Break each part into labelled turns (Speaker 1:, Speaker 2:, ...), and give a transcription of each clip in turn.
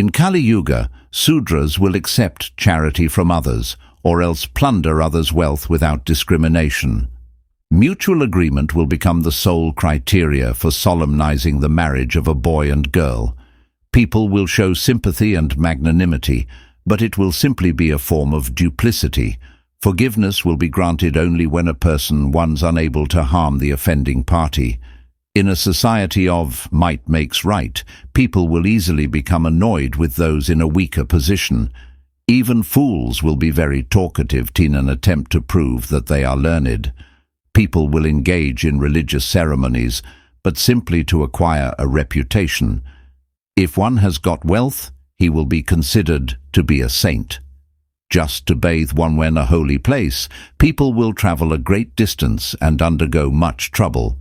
Speaker 1: In Kali Yuga, Sudras will accept charity from others, or else plunder others' wealth without discrimination. Mutual agreement will become the sole criteria for solemnizing the marriage of a boy and girl. People will show sympathy and magnanimity, but it will simply be a form of duplicity. Forgiveness will be granted only when a person one's unable to harm the offending party. In a society of might makes right, people will easily become annoyed with those in a weaker position. Even fools will be very talkative in an attempt to prove that they are learned. People will engage in religious ceremonies, but simply to acquire a reputation. If one has got wealth, he will be considered to be a saint. Just to bathe one in a holy place, people will travel a great distance and undergo much trouble.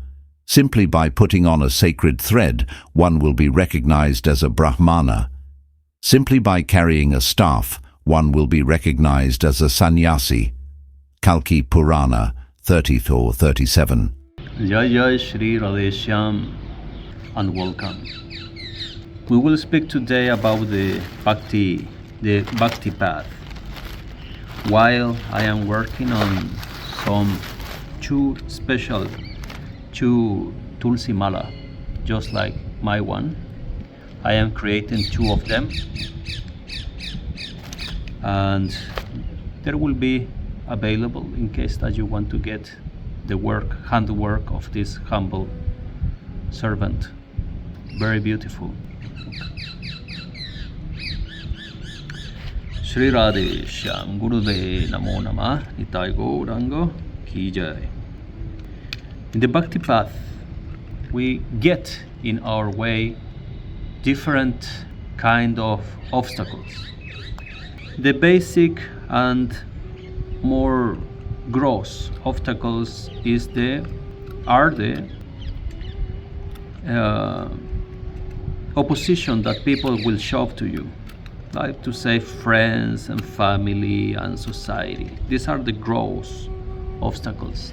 Speaker 1: Simply by putting on a sacred thread, one will be recognized as a Brahmana. Simply by carrying a staff, one will be recognized as a sannyasi. Kalki Purana 34-37.
Speaker 2: Jai Jai Shri Radheshyam and welcome. We will speak today about the Bhakti path. While I am working on some two Tulsi Mala, just like my one, I am creating two of them, and there will be available in case that you want to get the handwork of this humble servant. Very beautiful. Shri Radhe Shyam Gurude Namo Namah Nitai Gaurango Ki Jai. In the Bhakti path, we get in our way different kind of obstacles. The basic and more gross obstacles are the opposition that people will shove to you, like to say friends and family and society. These are the gross obstacles,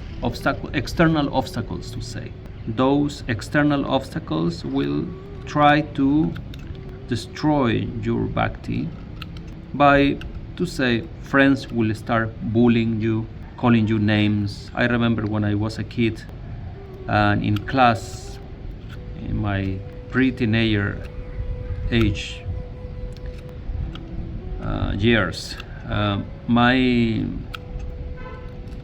Speaker 2: external obstacles to say. Those external obstacles will try to destroy your bhakti by, to say, friends will start bullying you, calling you names. I remember when I was a kid and in class, in my pre-teenager age years,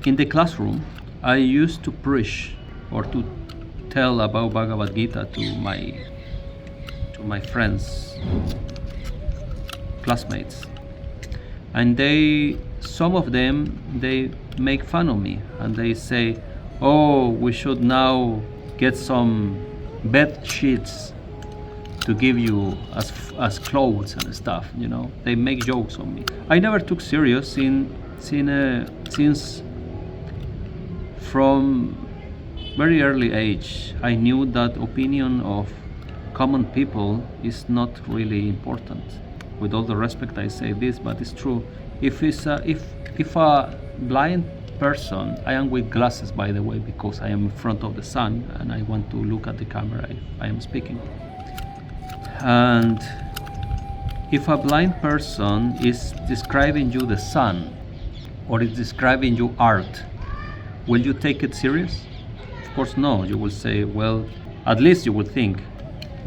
Speaker 2: in the classroom, I used to preach or to tell about Bhagavad Gita to my friends, classmates, and some of them make fun of me and they say, "Oh, we should now get some bed sheets to give you as clothes and stuff." You know, they make jokes on me. I never took serious since from very early age I knew that opinion of common people is not really important. With all the respect I say this, but it's true. If a blind person, I am with glasses by the way because I am in front of the sun and I want to look at the camera if I am speaking. And if a blind person is describing you the sun or is describing you art, will you take it serious? Of course no. You will say, well, at least you will think,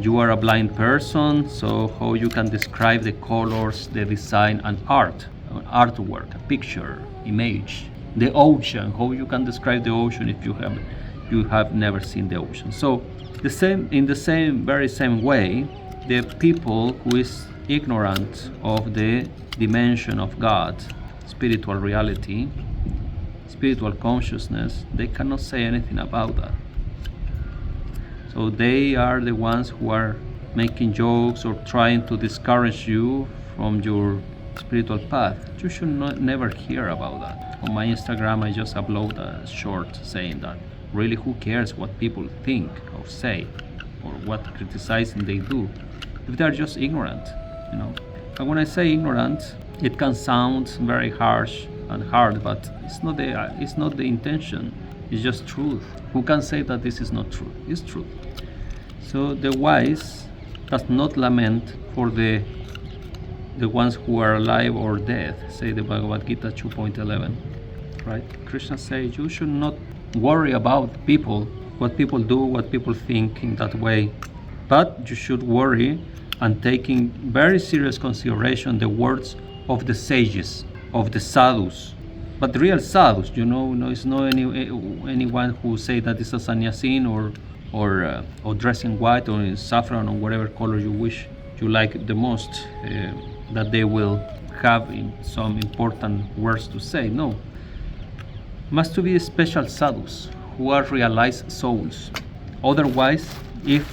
Speaker 2: you are a blind person, so how you can describe the colors, the design, and artwork, a picture, image, the ocean, how you can describe the ocean if you have never seen the ocean. So in the very same way, the people who is ignorant of the dimension of God, spiritual reality, spiritual consciousness, they cannot say anything about that. So they are the ones who are making jokes or trying to discourage you from your spiritual path. You should never hear about that. On my Instagram, I just upload a short saying that really who cares what people think or say or what criticizing they do if they're just ignorant, you know. And when I say ignorant, it can sound very harsh and hard, but it's not the intention. It's just truth. Who can say that this is not true? It's truth. So the wise does not lament for the the ones who are alive or dead, say the Bhagavad Gita 2.11, right? Krishna says you should not worry about people, what people do, what people think in that way, but you should worry and take in very serious consideration the words of the sages, of the sadhus, but the real sadhus, no, it's not anyone who say that it's a sannyasin or dress in white or in saffron or whatever color you like the most, that they will have some important words to say. No, must to be special sadhus who are realized souls. Otherwise, if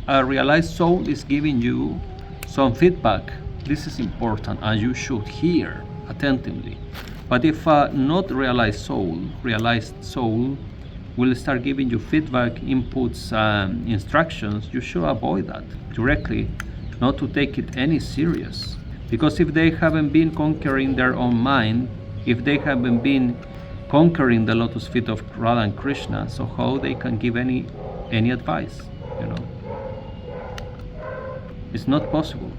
Speaker 2: a realized soul is giving you some feedback, this is important and you should hear attentively. But if a not realized soul will start giving you feedback, inputs, instructions, you should avoid that directly, not to take it any serious. Because if they haven't been conquering their own mind, if they haven't been conquering the lotus feet of Radha and Krishna, so how they can give any advice, It's not possible.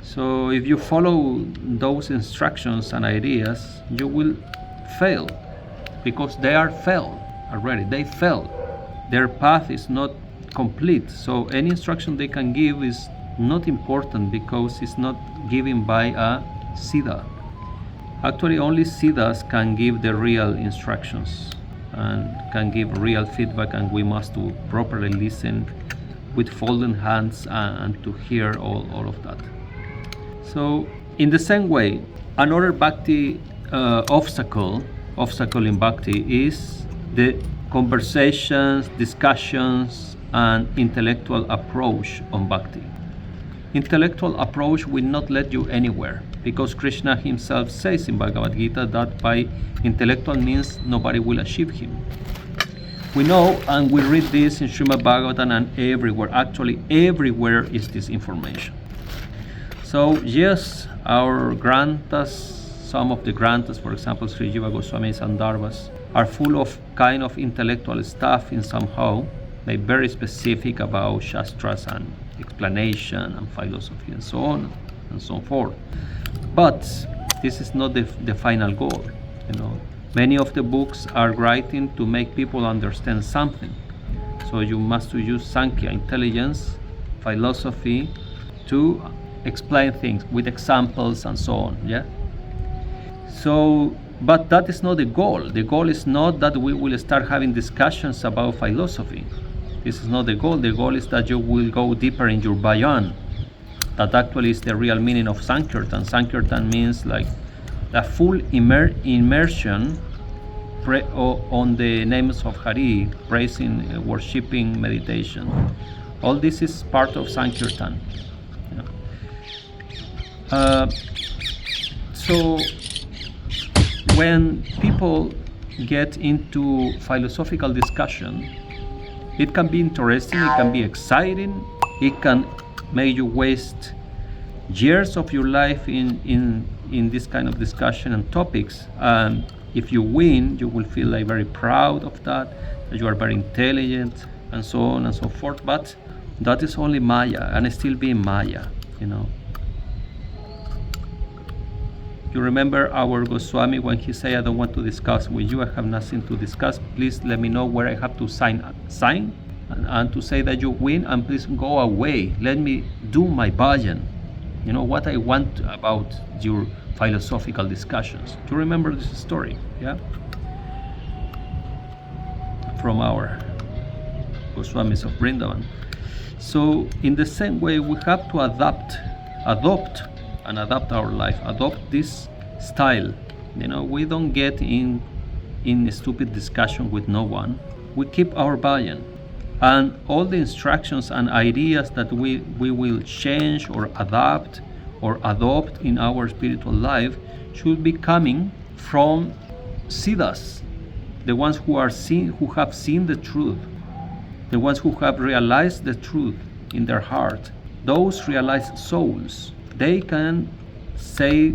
Speaker 2: So if you follow those instructions and ideas, you will fail, because they are failed already. They failed. Their path is not complete. So any instruction they can give is not important, because it's not given by a Siddha. Actually, only Siddhas can give the real instructions and can give real feedback, and we must to properly listen with folded hands and to hear all of that. So in the same way, another bhakti obstacle in bhakti is the conversations, discussions, and intellectual approach on bhakti. Intellectual approach will not lead you anywhere, because Krishna himself says in Bhagavad Gita that by intellectual means nobody will achieve him. We know, and we read this in Srimad Bhagavatam and everywhere. Actually, everywhere is this information. So yes, our granthas, some of the granthas, for example, Sri Jiva Goswami's Sandarbhas, are full of kind of intellectual stuff in somehow. They're very specific about shastras and explanation and philosophy and so on and so forth. But this is not the final goal. Many of the books are writing to make people understand something. So you must use Sankhya, intelligence, philosophy, to explain things with examples and so on. Yeah. So, but that is not the goal. The goal is not that we will start having discussions about philosophy. This is not the goal. The goal is that you will go deeper in your bhajan. That actually is the real meaning of Sankirtan. Sankirtan means like a full immersion on the names of Hari, praising, worshipping, meditation. All this is part of Sankirtan. So when people get into philosophical discussion, it can be interesting, it can be exciting, it can make you waste years of your life in this kind of discussion and topics. And if you win, you will feel like very proud of that you are very intelligent and so on and so forth. But that is only Maya, and still being Maya, You remember our Goswami when he said, I don't want to discuss with you, I have nothing to discuss, please let me know where I have to sign and to say that you win, and please go away, let me do my bhajan, what I want about your philosophical discussions. Do you remember this story? Yeah, from our Goswamis of Vrindavan. So in the same way, we have to adopt our life, adopt this style. We don't get in stupid discussion with no one. We keep our bhajan, and all the instructions and ideas that we will change or adapt or adopt in our spiritual life should be coming from siddhas, the ones who have seen the truth, the ones who have realized the truth in their heart. Those realized souls, they can say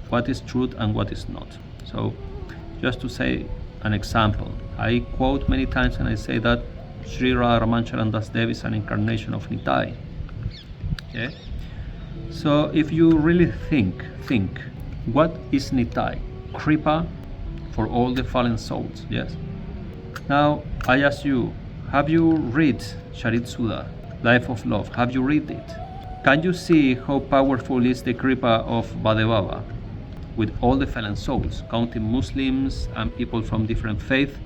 Speaker 2: what is truth and what is not. So just to say an example, I quote many times and I say that Sri Radha Ramancharan Das Devi is an incarnation of Nitai. Okay? So if you really think, what is Nitai? Kripa for all the fallen souls, yes? Now, I ask you, have you read Charit Sudha, Life of Love? Have you read it? Can you see how powerful is the Kripa of Bhadevava with all the fallen souls, counting Muslims and people from different faiths?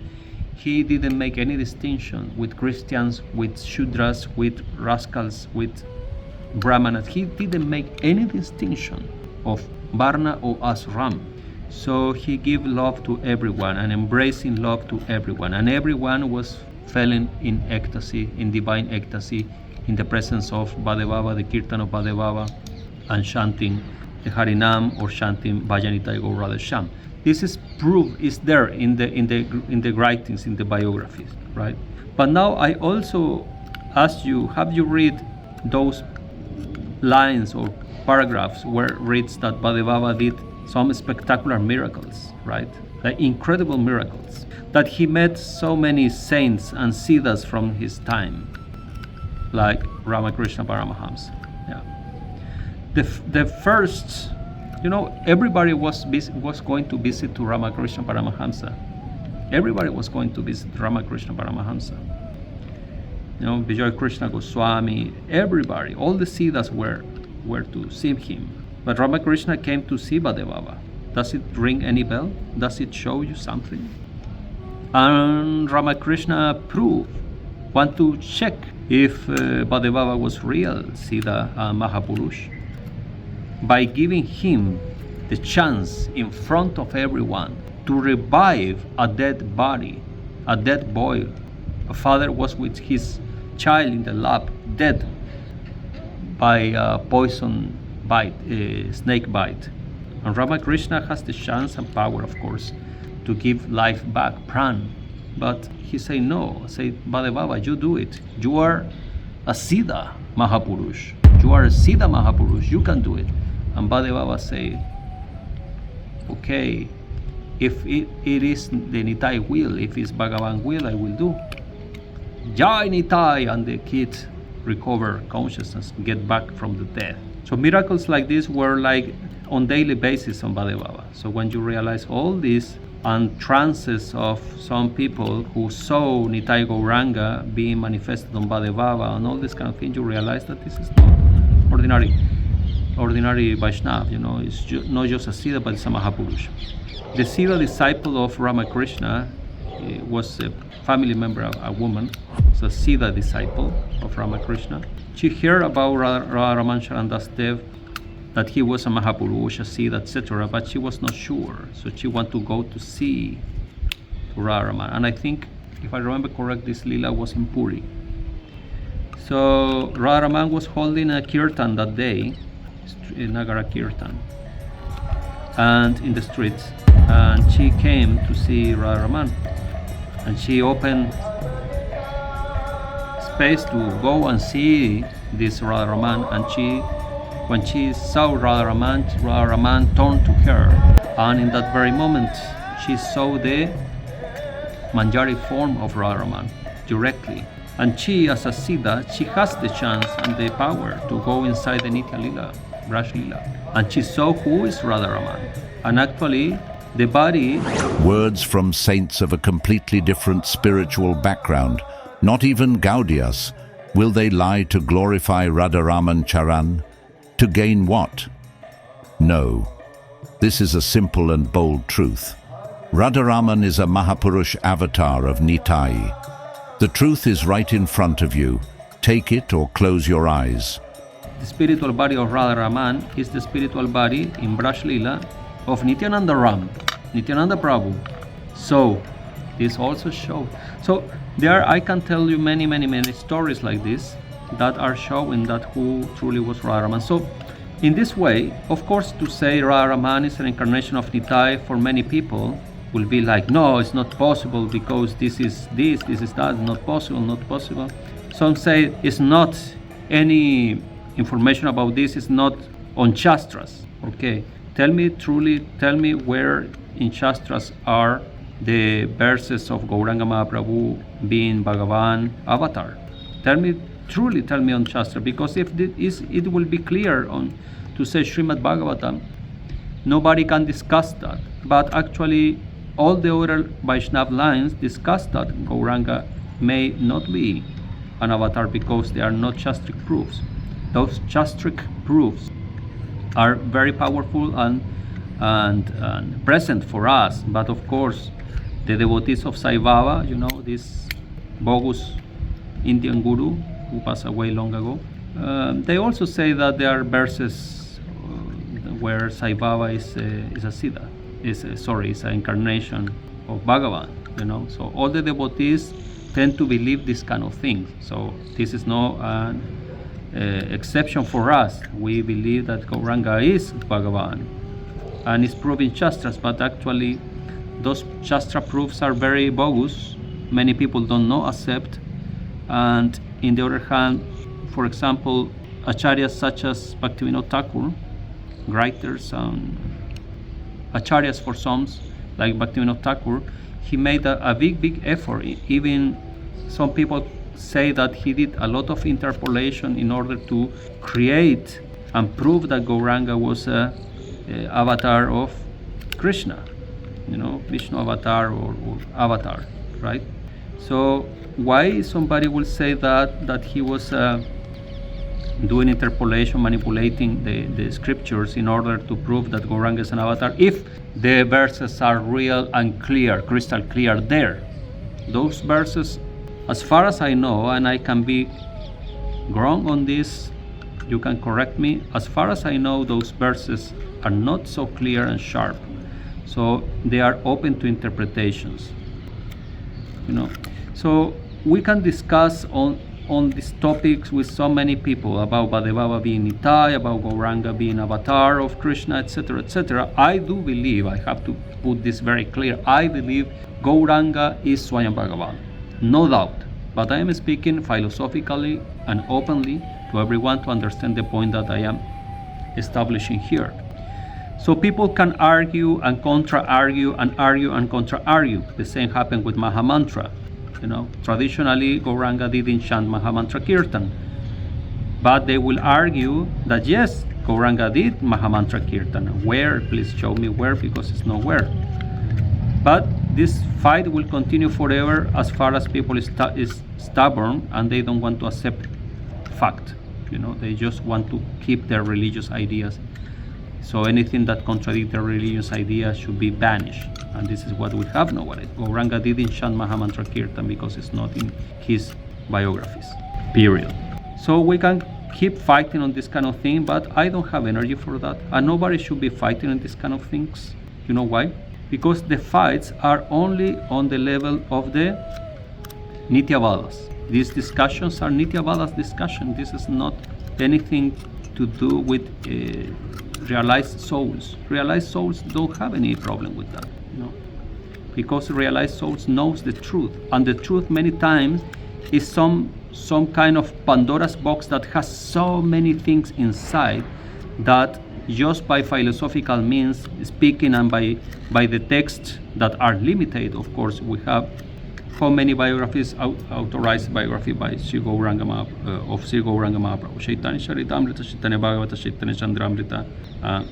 Speaker 2: He didn't make any distinction with Christians, with Shudras, with rascals, with Brahmanas. He didn't make any distinction of Varna or Ashram. So he gave love to everyone and embracing love to everyone. And everyone was falling in ecstasy, in divine ecstasy, in the presence of Bhadevava, the Kirtan of Bhadevava, and chanting the Harinam or chanting Bhajanitai Gaur Radha Shyam. This is proof, is there in the writings, in the biographies, right? But now I also ask you, have you read those lines or paragraphs where it reads that Bhadevava did some spectacular miracles, right? Like incredible miracles, that he met so many saints and siddhas from his time, like Ramakrishna Paramahamsa. Yeah. The first, everybody was going to visit to Ramakrishna Paramahamsa. Everybody was going to visit Ramakrishna Paramahamsa. Vijay Krishna Goswami, everybody, all the siddhas were to see him. But Ramakrishna came to see Bhadevava. Does it ring any bell? Does it show you something? And Ramakrishna want to check if Bhadevava was real Siddha Mahapurush, by giving him the chance in front of everyone to revive a dead body, a dead boy. A father was with his child in the lap, dead by a poison bite, snake bite. And Ramakrishna has the chance and power, of course, to give life back, pran. But he say no, say, Bhadevava, you do it. You are a Siddha Mahapurush. You are a Siddha Mahapurush, you can do it. And Bhadevava say, okay, if it is the Nitai will, if it's Bhagavan will, I will do. Jai Nitai, and the kid recover consciousness, get back from the death. So miracles like this were like on daily basis on Bhadevava. So when you realize all this and trances of some people who saw Nitai Gauranga being manifested on Bhadevava and all this kind of thing, you realize that this is not ordinary Vaishnava, it's not just a Siddha, but it's a Mahapurush. The Siddha disciple of Ramakrishna was a family member, a woman, it's a Siddha disciple of Ramakrishna. She heard about Radharaman Charandas Dev, that he was a Mahapurush, a Siddha, etc., but she was not sure. So she wanted to go to see Radharaman. And I think, if I remember correct, this Lila was in Puri. So Radharaman was holding a kirtan that day, Nagara Kirtan, and in the streets. And she came to see Radharaman. And she opened space to go and see this Radharaman. And when she saw Radharaman turned to her. And in that very moment, she saw the Manjari form of Radharaman directly. And she, as a Siddha, she has the chance and the power to go inside the Nitya Lila, Raj Lila. And she saw who is Radharaman. And actually, the body...
Speaker 1: Words from saints of a completely different spiritual background, not even Gaudias. Will they lie to glorify Radharaman Charan? To gain what? No. This is a simple and bold truth. Radharaman is a Mahapurush avatar of Nitai. The truth is right in front of you. Take it or close your eyes.
Speaker 2: The spiritual body of Radharaman is the spiritual body in Braj Lila of Nityananda Ram, Nityananda Prabhu. So, this also shows. So, I can tell you many stories like this that are showing that who truly was Radharaman. So, in this way, of course, to say Radharaman is an incarnation of Nitai for many people will be like, no, it's not possible because this is that, not possible. Some say it's not any information about this, is not on Shastras. Okay, tell me where in Shastras are the verses of Gauranga Mahaprabhu being Bhagavan avatar. Tell me truly tell me on Shastra, because if it will be clear on to say Srimad Bhagavatam, nobody can discuss that. But actually, all the other Vaishnava lines discuss that Gauranga may not be an avatar because they are not Shastric proofs. Those Shastric proofs are very powerful and present for us. But of course, the devotees of Sai Baba, this bogus Indian guru who passed away long ago, they also say that there are verses where Sai Baba is a Siddha, is an incarnation of Bhagavan. So all the devotees tend to believe this kind of things. So this is no exception for us. We believe that Gauranga is Bhagavan and is proving Shastras, but actually those Shastra proofs are very bogus. Many people don't know, accept. And in the other hand, for example, acharyas such as Bhaktivinoda Thakur, writers and acharyas for Psalms like Bhaktivinoda Thakur, he made a big effort. Even some people say that he did a lot of interpolation in order to create and prove that Gauranga was a avatar of Krishna, Vishnu avatar or avatar, right? So why somebody will say that he was doing interpolation, manipulating the scriptures in order to prove that Gauranga is an avatar, if the verses are real and clear, crystal clear there? Those verses, as far as I know, and I can be wrong on this, you can correct me, as far as I know, those verses are not so clear and sharp. So they are open to interpretations. So we can discuss on these topics with so many people about Bhadevava being Nitai, about Gauranga being avatar of Krishna, etc., etc. I do believe, I have to put this very clear, I believe Gauranga is Swayam Bhagavan, no doubt. But I am speaking philosophically and openly to everyone to understand the point that I am establishing here. So people can argue and contra-argue and argue and contra-argue. The same happened with Mahamantra. Traditionally, Gauranga didn't chant Mahamantra Kirtan. But they will argue that yes, Gauranga did Mahamantra Kirtan. Where? Please show me where, because it's nowhere. But this fight will continue forever as far as people is stubborn and they don't want to accept fact. They just want to keep their religious ideas. So anything that contradicts their religious ideas should be banished. And this is what we have nowadays. Gauranga didn't chant Mahamantra Kirtan because it's not in his biographies, period. So we can keep fighting on this kind of thing, but I don't have energy for that. And nobody should be fighting on this kind of things. You know why? Because the fights are only on the level of the Nityavadas. These discussions are Nityavadas discussion. This is not anything to do with realized souls. Realized souls don't have any problem with that, because realized souls knows the truth, and the truth many times is some kind of Pandora's box that has so many things inside that just by philosophical means speaking and by the texts that are limited. Of course, we have how many biographies, authorized biography by Sri Gauranga of Sri Gauranga Mahaprabhu, Chaitanya Charitamrita, Chaitanya Bhagavata, Chaitanya Chandramrita,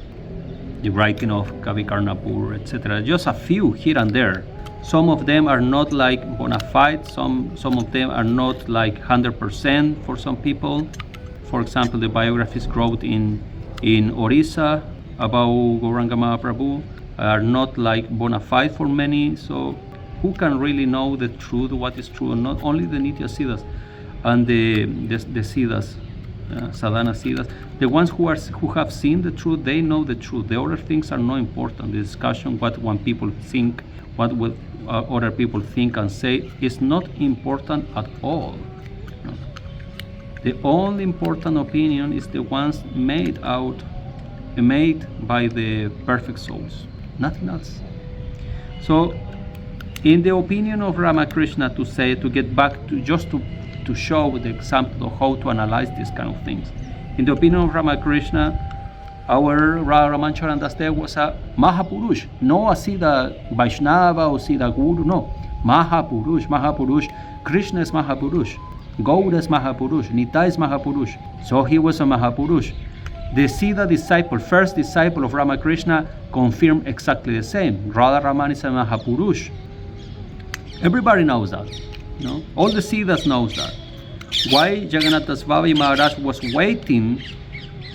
Speaker 2: the writing of Kavi Karnapur, etc. Just a few here and there. Some of them are not like bona fide, some of them are not like 100% for some people. For example, the biographies wrote in Orissa about Gauranga Mahaprabhu are not like bona fide for many. So who can really know the truth, what is true or not? Only the Nitya Siddhas and the Siddhas, Sadhana Siddhas. The ones who have seen the truth, they know the truth. The other things are not important. The discussion, what one people think, what will other people think and say, is not important at all. The only important opinion is the ones made by the perfect souls, nothing else. So in the opinion of Ramakrishna, to get back to just to show the example of how to analyze these kind of things. In the opinion of Ramakrishna, our Ramacharan Das Dev was a Mahapurush, no a Siddha Vaishnava or Siddha Guru, no. Mahapurush. Krishna is Mahapurush. Gauda is Mahapurush, Nita is Mahapurush. So he was a Mahapurush. The Siddha disciple, first disciple of Ramakrishna, confirmed exactly the same. Radha Raman is a Mahapurush. Everybody knows that. All the Siddhas knows that. Why Jagannath Das Babaji Maharaj was waiting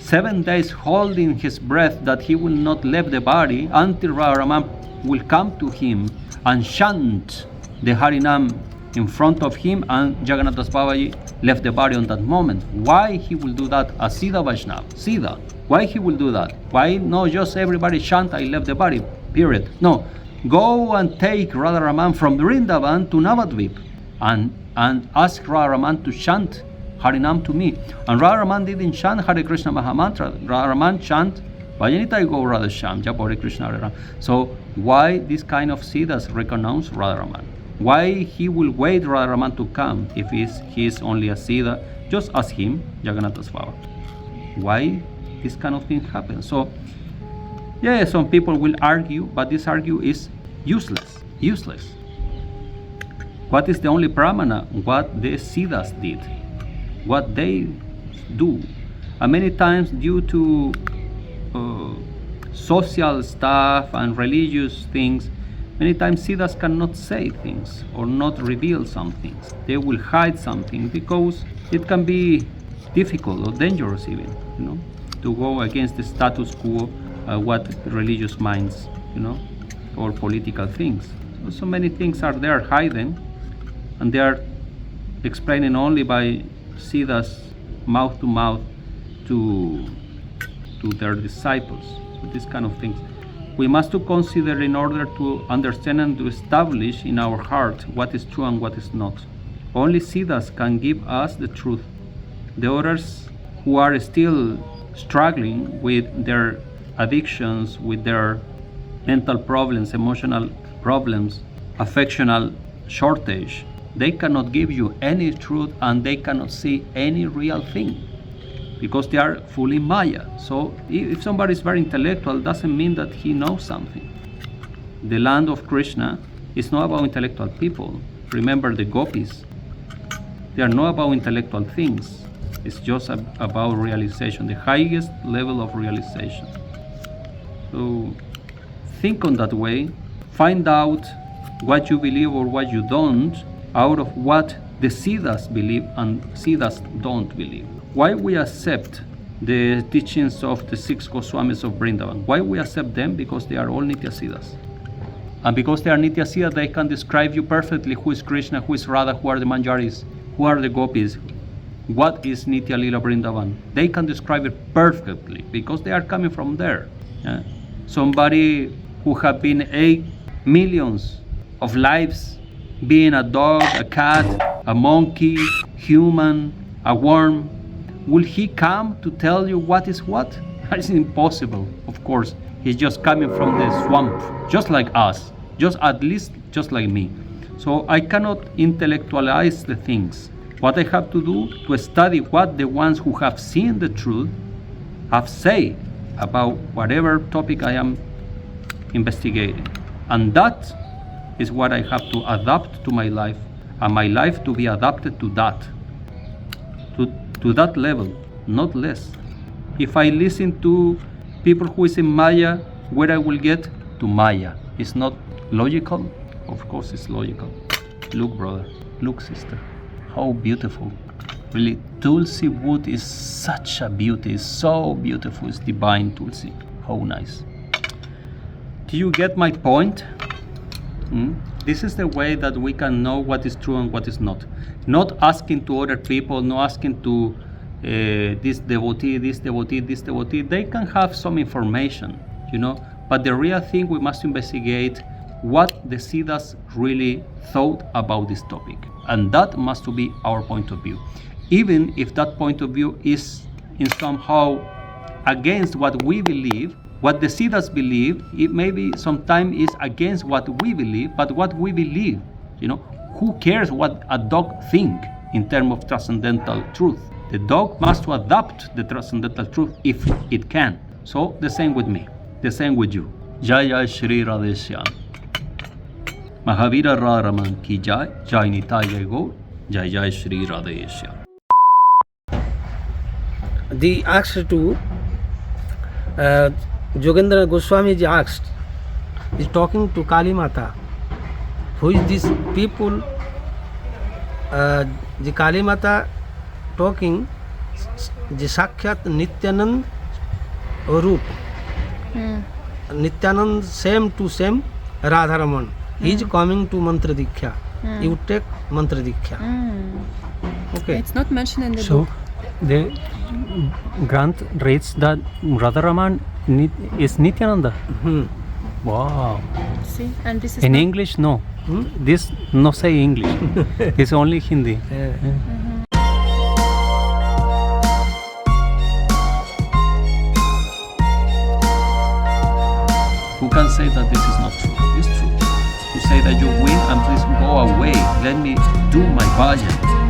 Speaker 2: 7 days, holding his breath, that he will not leave the body until Radha Raman will come to him and chant the Harinam in front of him, and Jagannath Das Babaji left the body on that moment. Why he will do that as Siddha Vaishnava? Siddha. Why he will do that? Why not just everybody chant, I left the body, period? No. Go and take Radha Raman from Vrindavan to Navadvip and ask Radha Raman to chant Harinam to me. And Radha Raman didn't chant Hare Krishna Mahamantra. Radha Raman chant Bhajanitai Go Radha Sham, Japa Hare Krishna Hare Ram. So why this kind of Siddhas recognize Radha Raman? Why he will wait Radha Raman to come if he is only a Siddha? Just ask him, Jagannath Das Baba. Why this kind of thing happens? So, yeah, some people will argue, but this argue is useless. Useless. What is the only pramana? What the Siddhas did, what they do. And many times due to social stuff and religious things, many times Siddhas cannot say things or not reveal some things. They will hide something because it can be difficult or dangerous even, to go against the status quo, what religious minds, or political things. So many things are there hidden, and they are explaining only by Siddhas mouth to mouth to their disciples. So these kind of things we must to consider in order to understand and to establish in our heart what is true and what is not. Only Siddhas can give us the truth. The others who are still struggling with their addictions, with their mental problems, emotional problems, affectional shortage, they cannot give you any truth and they cannot see any real thing because they are fully Maya. So if somebody is very intellectual, doesn't mean that he knows something. The land of Krishna is not about intellectual people. Remember the gopis. They are not about intellectual things. It's just about realization, the highest level of realization. So think on that way. Find out what you believe or what you don't out of what the Siddhas believe and Siddhas don't believe. Why we accept the teachings of the 6 Goswamis of Vrindavan? Why we accept them? Because they are all Nitya Siddhas. And because they are Nitya Siddhas, they can describe you perfectly who is Krishna, who is Radha, who are the Manjaris, who are the Gopis, what is Nitya Lila Vrindavan. They can describe it perfectly because they are coming from there. Somebody who have been 8 millions of lives, being a dog, a cat, a monkey, human, a worm, will he come to tell you what is what? That is impossible, of course. He's just coming from the swamp, just like us, at least just like me. So I cannot intellectualize the things. What I have to do to study what the ones who have seen the truth have said about whatever topic I am investigating. And that is what I have to adapt to my life, and my life to be adapted to that. To that level, not less. If I listen to people who is in Maya, where I will get to Maya. It's not logical? Of course it's logical. Look, brother, look, sister, how beautiful. Really, Tulsi wood is such a beauty, it's so beautiful, it's divine Tulsi. How nice. Do you get my point? This is the way that we can know what is true and what is not. Not asking to other people, not asking to this devotee, this devotee, this devotee. They can have some information, but the real thing we must investigate what the Siddhas really thought about this topic. And that must be our point of view. Even if that point of view is in somehow against what we believe, what the Siddhas believe, it maybe sometimes is against what we believe, but what we believe, who cares what a dog think in terms of transcendental truth? The dog must adapt the transcendental truth if it can. So the same with me, the same with you. Jai Jai Shri Radheshyam. Mahavira Raraman ki Jai, Jai Nitai Jai Gaur, Jai Jai Shri Radheshyam.
Speaker 3: The asked to Jogendra Goswami ji asked, is talking to Kali Mata. Who is this people? The Kali Mata talking the Sakshat Nityanand Roop. Nityanand same to same Radharaman. He is coming to Mantra Diksha. You take Mantra Diksha. Okay.
Speaker 4: It's not mentioned in the
Speaker 5: So
Speaker 4: book.
Speaker 5: the Granth reads that Radharaman is Nityananda. Wow.
Speaker 4: See, and this is
Speaker 5: In
Speaker 4: not-
Speaker 5: English, no. This no say English. It's only Hindi.
Speaker 2: Who can say that this is not true? It's true. You say that you win and please go away. Let me do my bhajan.